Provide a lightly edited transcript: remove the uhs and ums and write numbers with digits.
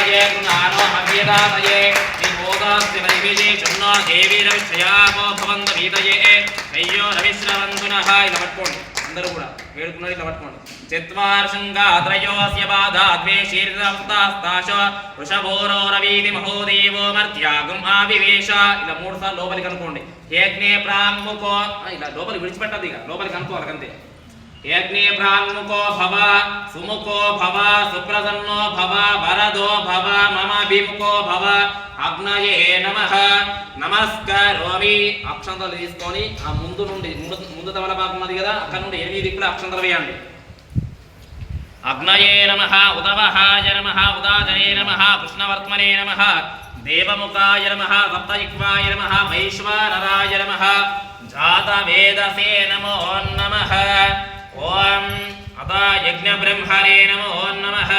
శ్రీరాజే గుణానో హవ్యదాతయే శ్రీమోదాస్తి వైవిజే చున్నో దేవీ రవిక్షయామో భవంత వీతయే అయ్యో రవిశ్రవంతునః. ఇలా పట్టుకోండి అందరూ కూడా వేడుకున్నారు, ఇట్లా పట్టుకోండి. చత్వార్షంగాత్రయోస్య బాధాద్వే శీర్ణవస్తాస్తాశ వృషభోరో రవీతి మహోదేవో మర్త్యాగం ఆవివేశ. ఇలా 3 సార్లు లోపలికి అనుకోండి. యజ్ఞే ప్రాంగుకో, ఇలా లోపలికి విడిచిపెట్టద్దు, ఇక లోపలికి అనుకోవాలి అంతే. యజ్ఞే ప్రాంగుకో భవ సుముఖో భవ సుప్రసన్నో భవ వరదో భవ మమ విముఖో భవ అగ్నయే నమః నమస్కారోమి. అక్షంతలు తీసుకొని ఆ ముందు తమలపాకు ఉన్నది కదా, అక్కడ నుండి 8 దిక్కులు అక్షంతలు వేయండి. అగ్నయే నమః ఉదవహాయ నమః ఉదాజనే నమః కృష్ణవర్త్మనే నమః దేవముఖాయ నమః సప్తజిహ్వాయ నమః వైశ్వానరాయ నమః జాతవేదసే నమో నమః. ఓం అత యజ్ఞబ్రహ్మణే నమో నమః.